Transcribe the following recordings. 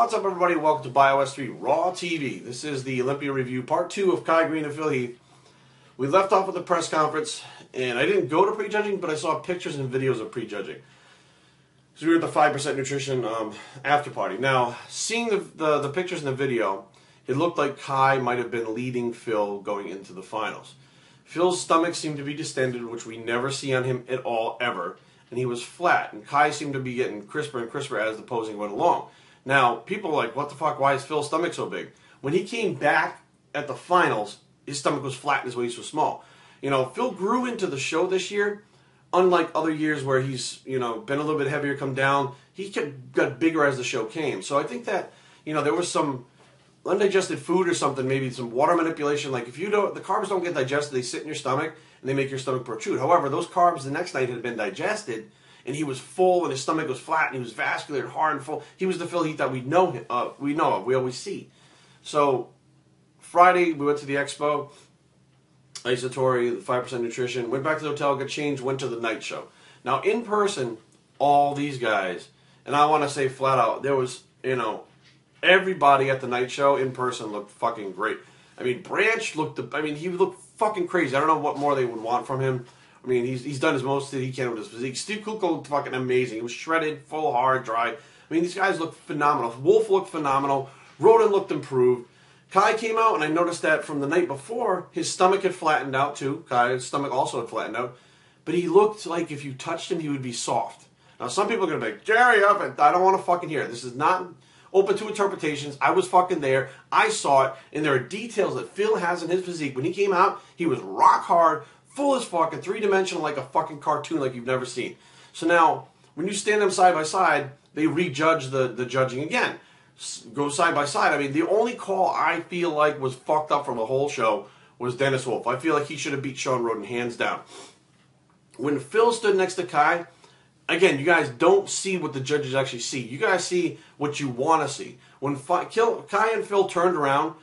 What's up, everybody? Welcome to Bios3 Raw TV. This is the Olympia review, part 2 of Kari and Phil Heath. We left off at the press conference, and I didn't go to prejudging, but I saw pictures and videos of prejudging. So we were at the 5% Nutrition after party. Now, seeing the pictures in the video, it looked like Kai might have been leading Phil going into the finals. Phil's stomach seemed to be distended, which we never see on him at all, ever. And he was flat, and Kai seemed to be getting crisper and crisper as the posing went along. Now, people are like, what the fuck, why is Phil's stomach so big? When he came back at the finals, his stomach was flat and his waist was small. You know, Phil grew into the show this year, unlike other years where he's, you know, been a little bit heavier, come down. He got bigger as the show came. So I think that, you know, there was some undigested food or something, maybe some water manipulation. Like, if you don't, the carbs don't get digested, they sit in your stomach and they make your stomach protrude. However, those carbs the next night had been digested, and he was full, and his stomach was flat, and he was vascular and hard and full. He was the Phil Heath that we know of, we always see. So Friday we went to the expo, Isotori, the 5% Nutrition, went back to the hotel, got changed, went to the night show. Now in person, all these guys, and I want to say flat out, there was, you know, everybody at the night show in person looked fucking great. I mean, Branch looked, he looked fucking crazy. I don't know what more they would want from him. I mean, he's done as most that he can with his physique. Steve Kuko looked fucking amazing. He was shredded, full, hard, dry. I mean, these guys look phenomenal. Wolf looked phenomenal. Roden looked improved. Kai came out, and I noticed that from the night before, his stomach had flattened out too. Kai's stomach also had flattened out. But he looked like if you touched him, he would be soft. Now, some people are going to be like, Jerry, I don't want to fucking hear it. This is not open to interpretations. I was fucking there. I saw it. And there are details that Phil has in his physique. When he came out, he was rock hard, full as fuck, and three-dimensional like a fucking cartoon like you've never seen. So now, when you stand them side by side, they rejudge the judging again. Go side by side. I mean, the only call I feel like was fucked up from the whole show was Dennis Wolf. I feel like he should have beat Sean Roden hands down. When Phil stood next to Kai, again, you guys don't see what the judges actually see. You guys see what you want to see. When Kai and Phil turned around,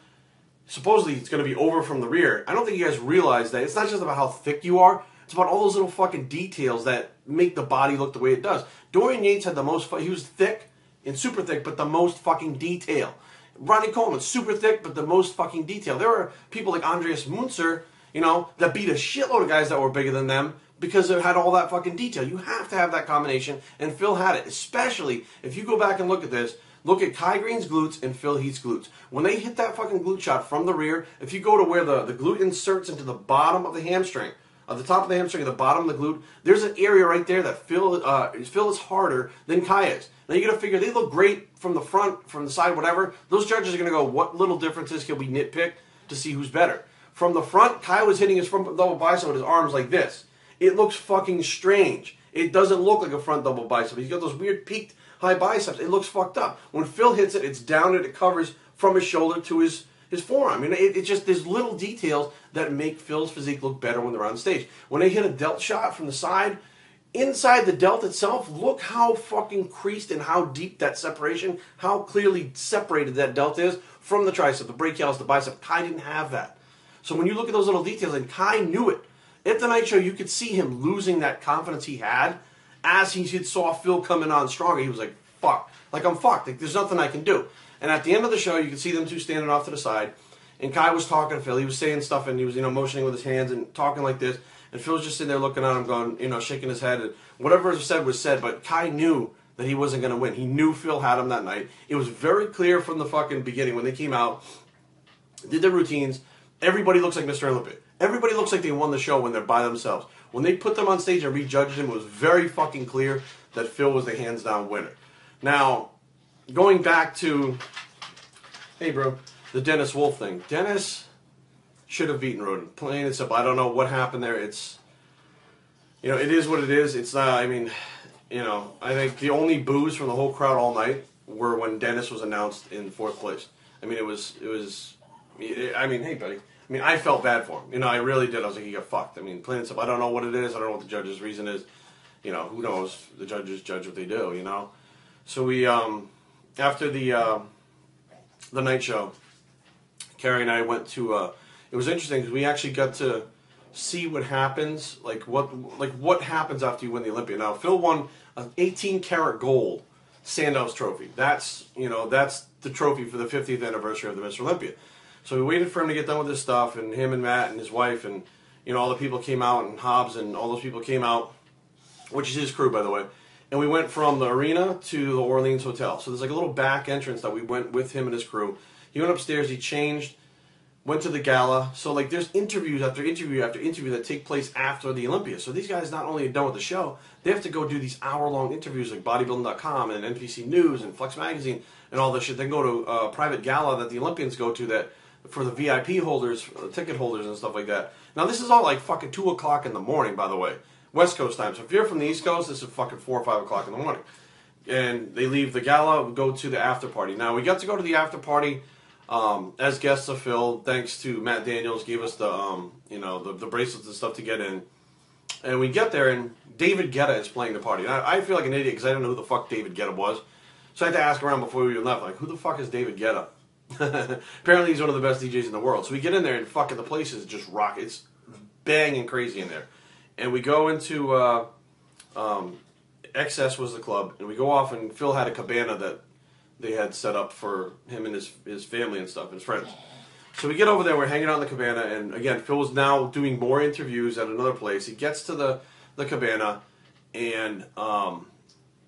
supposedly it's going to be over from the rear. I don't think you guys realize that. It's not just about how thick you are. It's about all those little fucking details that make the body look the way it does. Dorian Yates had the most, he was thick and super thick, but the most fucking detail. Ronnie Coleman, super thick, but the most fucking detail. There were people like Andreas Munzer, you know, that beat a shitload of guys that were bigger than them because it had all that fucking detail. You have to have that combination, and Phil had it. Especially if you go back and look at this, look at Kai Green's glutes and Phil Heath's glutes. When they hit that fucking glute shot from the rear, if you go to where the glute inserts into the bottom of the hamstring, at the top of the hamstring and the bottom of the glute, there's an area right there that Phil is harder than Kai is. Now you got to figure, they look great from the front, from the side, whatever. Those judges are going to go, what little differences can we nitpick to see who's better? From the front, Kai was hitting his front double bicep with his arms like this. It looks fucking strange. It doesn't look like a front double bicep. He's got those weird peaked high biceps. It looks fucked up. When Phil hits it, it's down and it covers from his shoulder to his forearm. I mean, it's just, there's little details that make Phil's physique look better when they're on stage. When they hit a delt shot from the side, inside the delt itself, look how fucking creased and how deep that separation, how clearly separated that delt is from the tricep, the brachialis, the bicep. Kai didn't have that. So when you look at those little details, and Kai knew it, at the night show, you could see him losing that confidence he had as he saw Phil coming on stronger. He was like, fuck. Like, I'm fucked. Like, there's nothing I can do. And at the end of the show, you could see them two standing off to the side. And Kai was talking to Phil. He was saying stuff, and he was, you know, motioning with his hands and talking like this. And Phil was just sitting there looking at him, going, you know, shaking his head. And whatever was said, but Kai knew that he wasn't going to win. He knew Phil had him that night. It was very clear from the fucking beginning when they came out, did their routines. Everybody looks like Mr. Olympia. Everybody looks like they won the show when they're by themselves. When they put them on stage and rejudged them, it was very fucking clear that Phil was the hands-down winner. Now, going back to, hey bro, the Dennis Wolf thing. Dennis should have beaten Roden. Plain and simple. I don't know what happened there. It's, you know, it is what it is. It's not, I mean, you know, I think the only boos from the whole crowd all night were when Dennis was announced in 4th place. I mean, I mean, hey buddy. I mean, I felt bad for him. You know, I really did. I was like, he got fucked. I mean, plain and simple. I don't know what it is. I don't know what the judge's reason is. You know, who knows? The judges judge what they do, you know? So we, after the night show, Kari and I went to, it was interesting because we actually got to see what happens, like what happens after you win the Olympia. Now, Phil won an 18 karat gold Sandow's trophy. That's, you know, that's the trophy for the 50th anniversary of the Mr. Olympia. So we waited for him to get done with his stuff, and him and Matt and his wife and, you know, all the people came out, and Hobbs and all those people came out, which is his crew, by the way. And we went from the arena to the Orleans Hotel. So there's like a little back entrance that we went with him and his crew. He went upstairs, he changed, went to the gala. So like there's interviews after interview after interview that take place after the Olympia. So these guys not only are done with the show, they have to go do these hour-long interviews like bodybuilding.com and NPC News and Flex Magazine and all this shit. They go to a private gala that the Olympians go to that for the VIP holders, ticket holders and stuff like that. Now this is all like fucking 2 o'clock in the morning, by the way. West Coast time. So if you're from the East Coast, this is fucking 4 or 5 o'clock in the morning. And they leave the gala, go to the after party. Now we got to go to the after party as guests of Phil, thanks to Matt Daniels, gave us the you know, the bracelets and stuff to get in. And we get there, and David Guetta is playing the party. And I feel like an idiot because I don't know who the fuck David Guetta was. So I had to ask around before we even left, like, who the fuck is David Guetta? Apparently he's one of the best DJs in the world. So we get in there, and fucking the place is just rock. It's banging crazy in there. And we go into XS was the club, and we go off, and Phil had a cabana that they had set up for him and his family and stuff, his friends. So we get over there, we're hanging out in the cabana, and again, Phil was now doing more interviews at another place. He gets to the cabana, and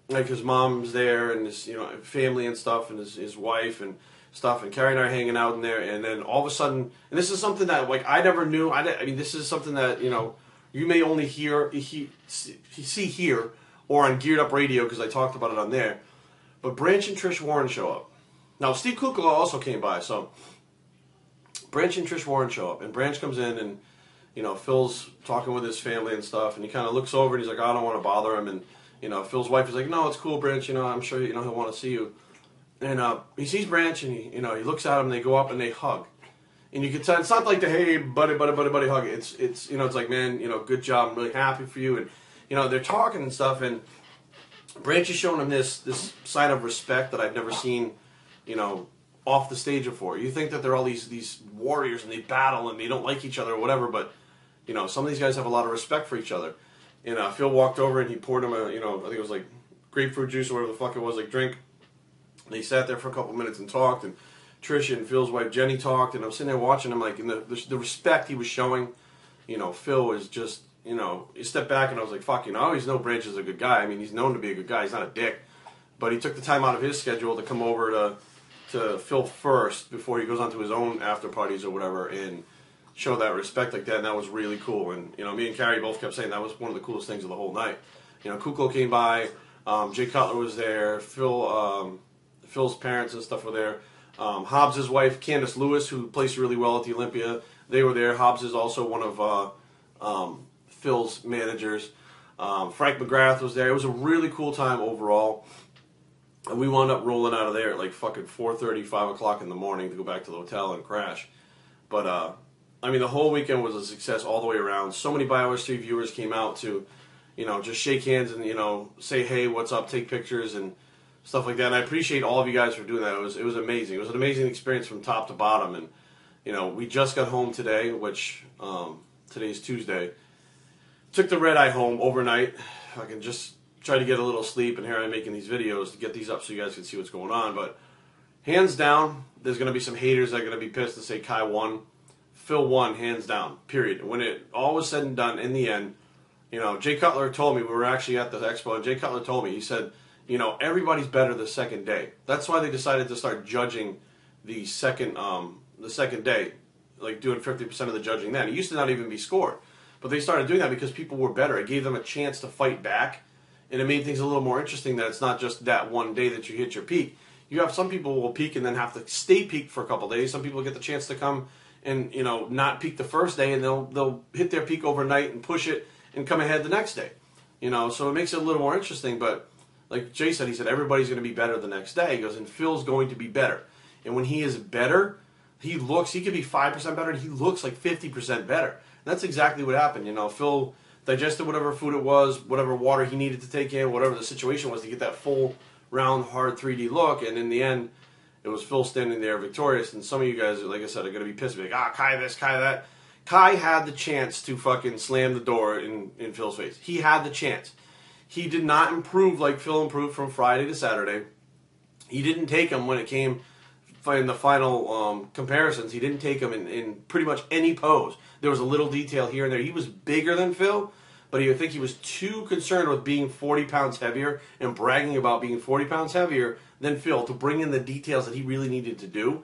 like his mom's there, and his, you know, family and stuff, and his wife and stuff, and Kari and I are hanging out in there, and then all of a sudden, and this is something that like I never knew. I mean, this is something that, you know, you may only see here or on Geared Up Radio because I talked about it on there. But Branch and Trish Warren show up. Now, Steve Kukla also came by, so Branch and Trish Warren show up. And Branch comes in, and, you know, Phil's talking with his family and stuff, and he kind of looks over, and he's like, I don't want to bother him. And, you know, Phil's wife is like, no, it's cool, Branch, you know, I'm sure, you know, he'll want to see you. And he sees Branch, and, he looks at him, and they go up, and they hug. And you can tell, it's not like the, hey, buddy hug. It's you know, it's like, man, you know, good job, I'm really happy for you. And, you know, they're talking and stuff, and Branch is showing him this sign of respect that I've never seen, you know, off the stage before. You think that they're all these warriors and they battle and they don't like each other or whatever, but, you know, some of these guys have a lot of respect for each other. And Phil walked over and he poured him a, you know, I think it was like grapefruit juice or whatever the fuck it was, like drink. And they sat there for a couple minutes and talked, and Trish and Phil's wife Jenny talked, and I'm sitting there watching him, like, and the respect he was showing, you know, Phil was just, you know, you step back, and I was like, fuck, you know, I always know Branch is a good guy. I mean, he's known to be a good guy. He's not a dick. But he took the time out of his schedule to come over to Phil first before he goes on to his own after parties or whatever and show that respect like that, and that was really cool. And, you know, me and Kari both kept saying that was one of the coolest things of the whole night. You know, Kuklo came by, Jay Cutler was there, Phil's parents and stuff were there. Hobbs' wife, Candace Lewis, who placed really well at the Olympia, they were there. Hobbs is also one of Phil's managers. Frank McGrath was there. It was a really cool time overall. And we wound up rolling out of there at like fucking 4:30, 5 o'clock in the morning to go back to the hotel and crash. But, I mean, the whole weekend was a success all the way around. So many Bios3 viewers came out to, you know, just shake hands and, you know, say, hey, what's up, take pictures and stuff like that. And I appreciate all of you guys for doing that. It was amazing. It was an amazing experience from top to bottom. And, you know, we just got home today, which today's Tuesday. Took the red eye home overnight. I can just try to get a little sleep, and here I'm making these videos to get these up so you guys can see what's going on. But hands down, there's going to be some haters that are going to be pissed to say Kai won. Phil won, hands down, period. When it all was said and done, in the end, you know, Jay Cutler told me, we were actually at the expo, and Jay Cutler told me, he said, you know, everybody's better the second day. That's why they decided to start judging the second day, like doing 50% of the judging then. It used to not even be scored. But they started doing that because people were better. It gave them a chance to fight back, and it made things a little more interesting that it's not just that one day that you hit your peak. You have some people who will peak and then have to stay peaked for a couple days. Some people get the chance to come and, you know, not peak the first day, and they'll hit their peak overnight and push it and come ahead the next day. You know, so it makes it a little more interesting. But like Jay said, he said everybody's going to be better the next day. He goes, and Phil's going to be better. And when he is better, he could be 5% better, and he looks like 50% better. And that's exactly what happened. You know, Phil digested whatever food it was, whatever water he needed to take in, whatever the situation was to get that full, round, hard 3D look. And in the end, it was Phil standing there victorious. And some of you guys, like I said, are going to be pissed. Like, Kai this, Kai that. Kai had the chance to fucking slam the door in Phil's face. He had the chance. He did not improve like Phil improved from Friday to Saturday. He didn't take him when it came in the final comparisons. He didn't take him in pretty much any pose. There was a little detail here and there. He was bigger than Phil, but I think he was too concerned with being 40 pounds heavier and bragging about being 40 pounds heavier than Phil to bring in the details that he really needed to do.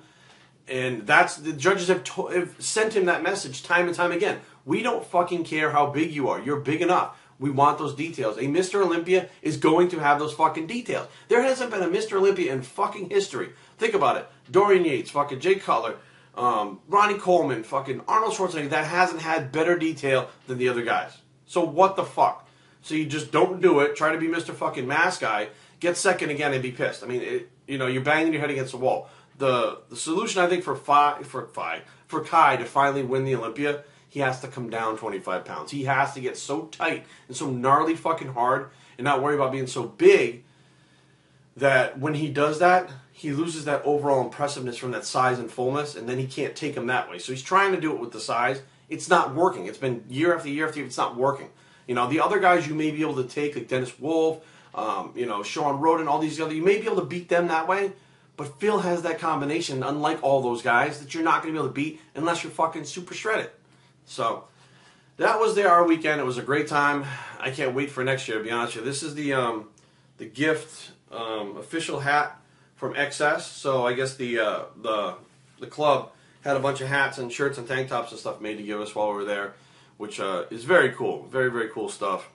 And that's the judges have sent him that message time and time again. We don't fucking care how big you are. You're big enough. We want those details. A Mr. Olympia is going to have those fucking details. There hasn't been a Mr. Olympia in fucking history. Think about it. Dorian Yates, fucking Jake Cutler, Ronnie Coleman, fucking Arnold Schwarzenegger, that hasn't had better detail than the other guys. So what the fuck? So you just don't do it, try to be Mr. fucking Mass Guy, get second again and be pissed. I mean, you're banging your head against the wall. The solution, I think, for Kai to finally win the Olympia, he has to come down 25 pounds. He has to get so tight and so gnarly fucking hard and not worry about being so big that when he does that, he loses that overall impressiveness from that size and fullness, and then he can't take him that way. So he's trying to do it with the size. It's not working. It's been year after year after year. It's not working. The other guys you may be able to take, like Dennis Wolf, Sean Roden, all these other, you may be able to beat them that way. But Phil has that combination, unlike all those guys, that you're not going to be able to beat unless you're fucking super shredded. So that was our weekend. It was a great time. I can't wait for next year, to be honest with you. This is the gift official hat from XS. So I guess the club had a bunch of hats and shirts and tank tops and stuff made to give us while we were there, which is very cool. Very, very cool stuff.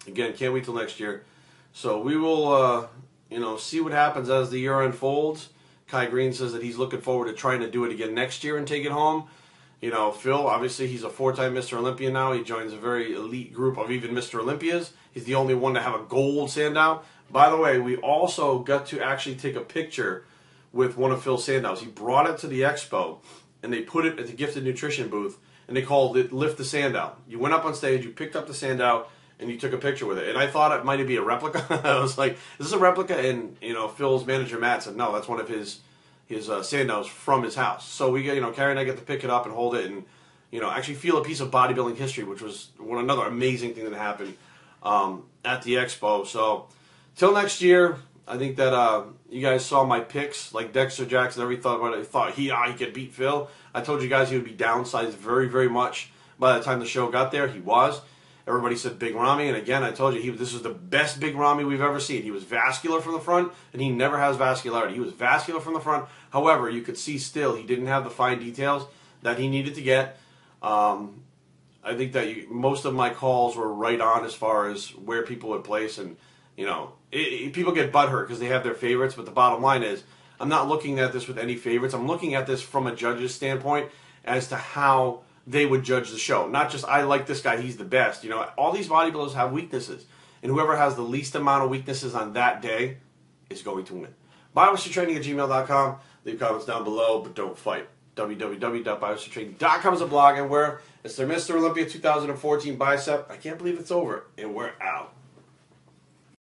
Again, can't wait till next year. So we will... see what happens as the year unfolds. Kai Green says that he's looking forward to trying to do it again next year and take it home. Phil, obviously, he's a 4-time Mr. Olympia now. He joins a very elite group of even Mr. Olympias. He's the only one to have a gold Sandow. By the way, we also got to actually take a picture with one of Phil's Sandows. He brought it to the expo, and they put it at the Gifted Nutrition booth, and they called it Lift the Sandow. You went up on stage, you picked up the Sandow, and you took a picture with it. And I thought it might be a replica. I was like, is this a replica? And, Phil's manager, Matt, said, no, that's one of his Sandows from his house. So we get, Kari and I get to pick it up and hold it and, actually feel a piece of bodybuilding history, which was another amazing thing that happened at the expo. So, till next year, I think that you guys saw my picks, like Dexter Jackson. Everybody thought he could beat Phil. I told you guys he would be downsized very, very much by the time the show got there. He was. Everybody said Big Ramy, and again, I told you, this was the best Big Ramy we've ever seen. He was vascular from the front, and he never has vascularity. He was vascular from the front. However, you could see still he didn't have the fine details that he needed to get. I think that most of my calls were right on as far as where people would place, and people get butthurt because they have their favorites, but the bottom line is, I'm not looking at this with any favorites. I'm looking at this from a judge's standpoint as to how they would judge the show. Not just, I like this guy, he's the best. All these bodybuilders have weaknesses. And whoever has the least amount of weaknesses on that day is going to win. Biohazardtraining@gmail.com. Leave comments down below, but don't fight. www.biohazardtraining.com is a blog, and it's their Mr. Olympia 2014 bicep. I can't believe it's over, and we're out.